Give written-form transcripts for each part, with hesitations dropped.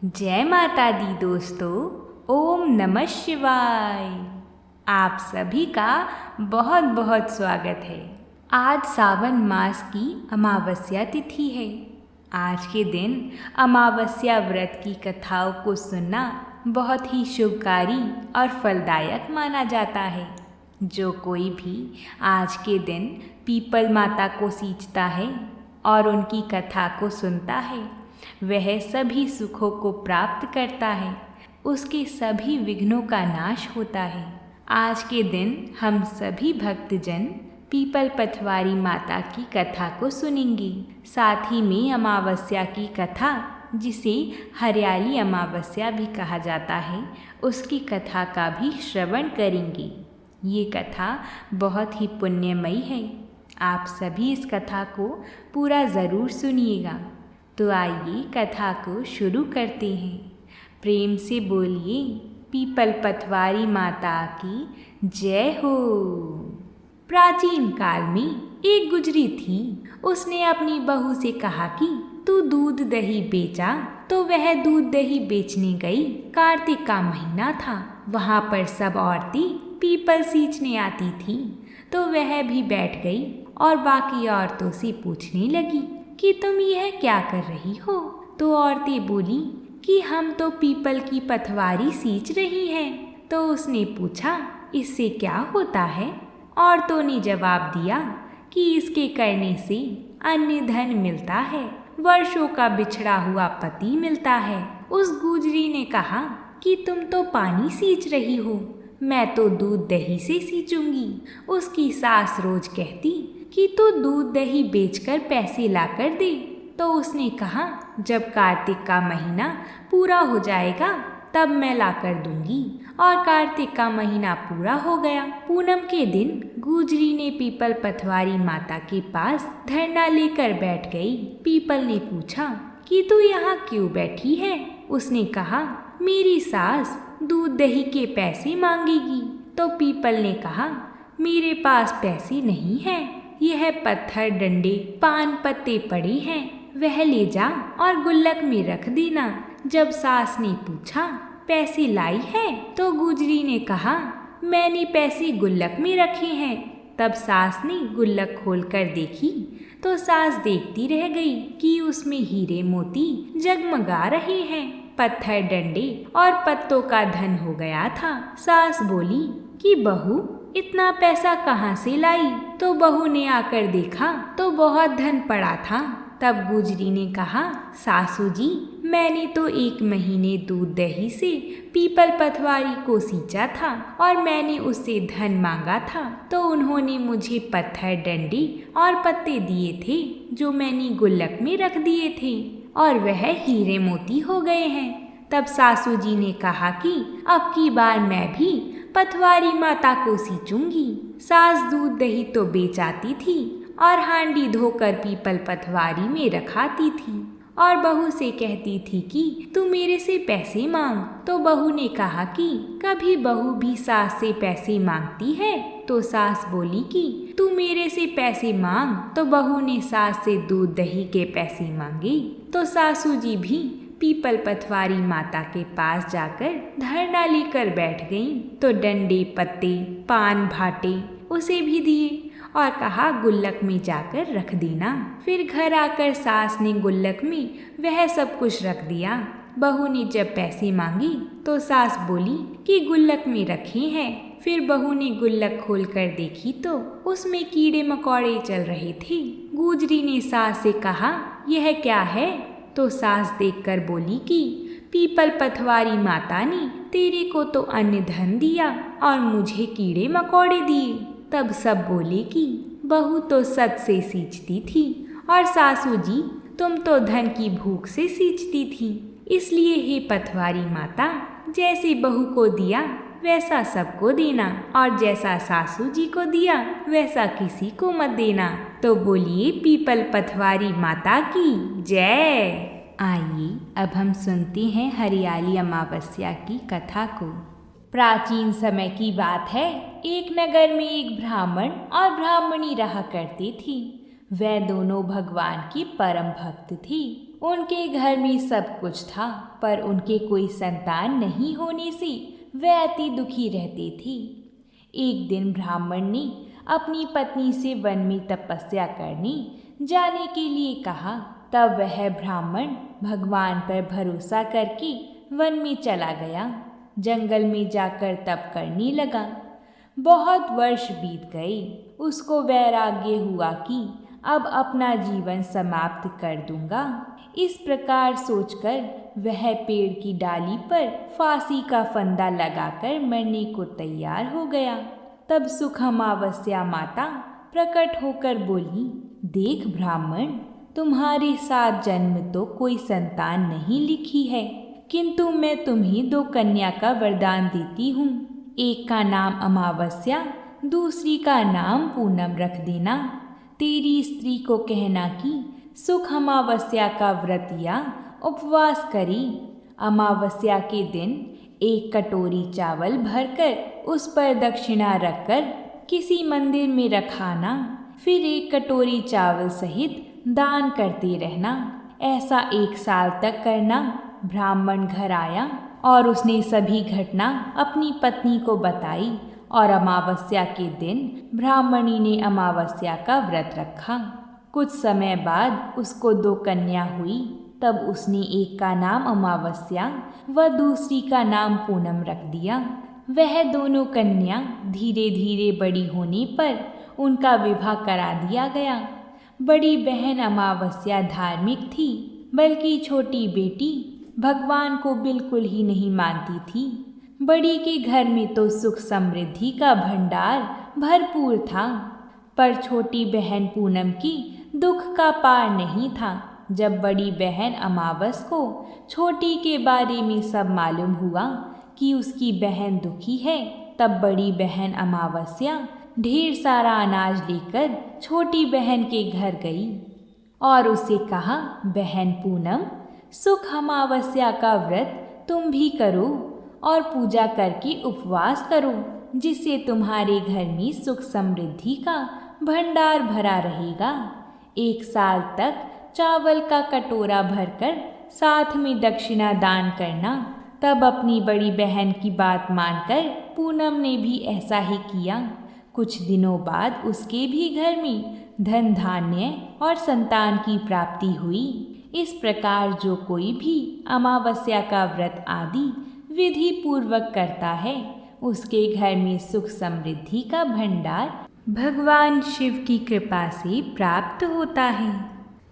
जय माता दी दोस्तों। ओम नमः शिवाय। आप सभी का बहुत बहुत स्वागत है। आज सावन मास की अमावस्या तिथि है। आज के दिन अमावस्या व्रत की कथाओं को सुनना बहुत ही शुभकारी और फलदायक माना जाता है। जो कोई भी आज के दिन पीपल माता को सींचता है और उनकी कथा को सुनता है, वह सभी सुखों को प्राप्त करता है, उसके सभी विघ्नों का नाश होता है। आज के दिन हम सभी भक्तजन पीपल पथवारी माता की कथा को सुनेंगे। साथ ही में अमावस्या की कथा, जिसे हरियाली अमावस्या भी कहा जाता है, उसकी कथा का भी श्रवण करेंगे। ये कथा बहुत ही पुण्यमयी है। आप सभी इस कथा को पूरा ज़रूर सुनिएगा। तो आइए कथा को शुरू करते हैं। प्रेम से बोलिए पीपल पथवारी माता की जय हो। प्राचीन काल में एक गुजरी थी। उसने अपनी बहू से कहा कि तू दूध दही बेचा। तो वह दूध दही बेचने गई। कार्तिक का महीना था। वहाँ पर सब औरतें पीपल सींचने आती थीं। तो वह भी बैठ गई और बाकी औरतों से पूछने लगी कि तुम यह क्या कर रही हो। तो औरतें बोली कि हम तो पीपल की पथवारी सींच रही हैं। तो उसने पूछा, इससे क्या होता है? औरतों ने जवाब दिया कि इसके करने से अन्य धन मिलता है, वर्षों का बिछड़ा हुआ पति मिलता है। उस गुजरी ने कहा कि तुम तो पानी सींच रही हो, मैं तो दूध दही से सींचूंगी। उसकी सास रोज कहती कि तू दूध दही बेचकर पैसे लाकर दे। तो उसने कहा, जब कार्तिक का महीना पूरा हो जाएगा तब मैं लाकर दूंगी। और कार्तिक का महीना पूरा हो गया। पूनम के दिन गुजरी ने पीपल पथवारी माता के पास धरना लेकर बैठ गई। पीपल ने पूछा कि तू यहाँ क्यों बैठी है? उसने कहा, मेरी सास दूध दही के पैसे मांगेगी। तो पीपल ने कहा, मेरे पास पैसे नहीं हैं। यह पत्थर, डंडे, पान पत्ते पड़े हैं, वह ले जा और गुल्लक में रख देना। जब सास ने पूछा, पैसे लाई है? तो गुजरी ने कहा, मैंने पैसे गुल्लक में रखे हैं। तब सास ने गुल्लक खोलकर देखी तो सास देखती रह गई कि उसमें हीरे मोती जगमगा रहे हैं। पत्थर, डंडे और पत्तों का धन हो गया था। सास बोली कि बहू, इतना पैसा कहाँ से लाई? तो बहू ने आकर देखा तो बहुत धन पड़ा था। तब गुजरी ने कहा, सासू जी, मैंने तो 1 महीने दूध दही से पीपल पथवारी को सींचा था और मैंने उससे धन मांगा था। तो उन्होंने मुझे पत्थर, डंडे और पत्ते दिए थे, जो मैंने गुल्लक में रख दिए थे, और वह हीरे मोती हो गए हैं। तब सासू जी ने कहा कि अब की बार मैं भी पथवारी माता को सींचूंगी। सास दूध दही तो बेचाती थी और हांडी धोकर पीपल पथवारी में रखाती थी और बहू से कहती थी कि तू मेरे से पैसे मांग। तो बहू ने कहा कि कभी बहू भी सास से पैसे मांगती है? तो सास बोली कि तू मेरे से पैसे मांग। तो बहू ने सास से दूध दही के पैसे मांगे। तो सासू जी भी पीपल पथवारी माता के पास जाकर धरना लेकर बैठ गईं। तो डंडे, पत्ते, पान, भाटे उसे भी दिए और कहा, गुल्लक में जाकर रख देना। फिर घर आकर सास ने गुल्लक में वह सब कुछ रख दिया। बहू ने जब पैसे मांगे तो सास बोली कि गुल्लक में रखे हैं। फिर बहू ने गुल्लक खोलकर देखी तो उसमें कीड़े मकोड़े चल रहे थे। गुजरी ने सास से कहा, यह क्या है? तो सास देखकर बोली कि पीपल पथवारी माता ने तेरे को तो अन्य धन दिया और मुझे कीड़े मकोड़े दिए। तब सब बोले कि बहू तो सच से सींचती थी और सासू जी तुम तो धन की भूख से सींचती थी। इसलिए हे पथवारी माता, जैसे बहू को दिया वैसा सबको देना और जैसा सासू जी को दिया वैसा किसी को मत देना। तो बोलिए पीपल पथवारी माता की जय। आइए अब हम सुनते हैं हरियाली अमावस्या की कथा को। प्राचीन समय की बात है। एक नगर में एक ब्राह्मण और ब्राह्मणी रहा करती थी। वह दोनों भगवान की परम भक्त थी। उनके घर में सब कुछ था, पर उनके कोई संतान नहीं होने से वे अति दुखी रहते थे। एक दिन ब्राह्मण ने अपनी पत्नी से वन में तपस्या करने जाने के लिए कहा। तब वह ब्राह्मण भगवान पर भरोसा करके वन में चला गया। जंगल में जाकर तप करने लगा। बहुत वर्ष बीत गए। उसको वैराग्य हुआ कि अब अपना जीवन समाप्त कर दूंगा। इस प्रकार सोचकर वह पेड़ की डाली पर फांसी का फंदा लगाकर मरने को तैयार हो गया। तब सुख अमावस्या माता प्रकट होकर बोली, देख ब्राह्मण, तुम्हारे साथ जन्म तो कोई संतान नहीं लिखी है, किंतु मैं तुम्हें 2 कन्या का वरदान देती हूँ। एक का नाम अमावस्या, दूसरी का नाम पूनम रख देना। तेरी स्त्री को कहना कि सुख अमावस्या का व्रत या उपवास करे। अमावस्या के दिन 1 कटोरी चावल भरकर उस पर दक्षिणा रखकर किसी मंदिर में रखाना। फिर 1 कटोरी चावल सहित दान करते रहना। ऐसा 1 साल तक करना। ब्राह्मण घर आया और उसने सभी घटना अपनी पत्नी को बताई और अमावस्या के दिन ब्राह्मणी ने अमावस्या का व्रत रखा। कुछ समय बाद उसको 2 कन्या हुई। तब उसने एक का नाम अमावस्या व दूसरी का नाम पूनम रख दिया। वह दोनों कन्या धीरे धीरे बड़ी होने पर उनका विवाह करा दिया गया। बड़ी बहन अमावस्या धार्मिक थी, बल्कि छोटी बेटी भगवान को बिल्कुल ही नहीं मानती थी। बड़ी के घर में तो सुख समृद्धि का भंडार भरपूर था, पर छोटी बहन पूनम की दुख का पार नहीं था। जब बड़ी बहन अमावस को छोटी के बारे में सब मालूम हुआ कि उसकी बहन दुखी है, तब बड़ी बहन अमावस्या ढेर सारा अनाज लेकर छोटी बहन के घर गई और उसे कहा, बहन पूनम, सुख अमावस्या का व्रत तुम भी करो और पूजा करके उपवास करो, जिससे तुम्हारे घर में सुख समृद्धि का भंडार भरा रहेगा। 1 साल तक चावल का कटोरा भरकर साथ में दक्षिणा दान करना। तब अपनी बड़ी बहन की बात मानकर पूनम ने भी ऐसा ही किया। कुछ दिनों बाद उसके भी घर में धन धान्य और संतान की प्राप्ति हुई। इस प्रकार जो कोई भी अमावस्या का व्रत आदि विधि पूर्वक करता है, उसके घर में सुख समृद्धि का भंडार भगवान शिव की कृपा से प्राप्त होता है।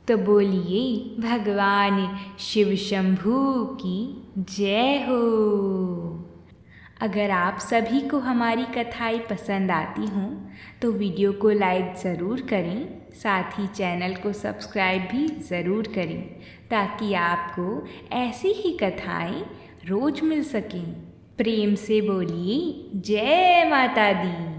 तो बोलिए भगवान शिव शंभू की जय हो। अगर आप सभी को हमारी कथाएं पसंद आती हों तो वीडियो को लाइक ज़रूर करें, साथ ही चैनल को सब्सक्राइब भी ज़रूर करें, ताकि आपको ऐसी ही कथाएं रोज़ मिल सकें। प्रेम से बोलिए जय माता दी।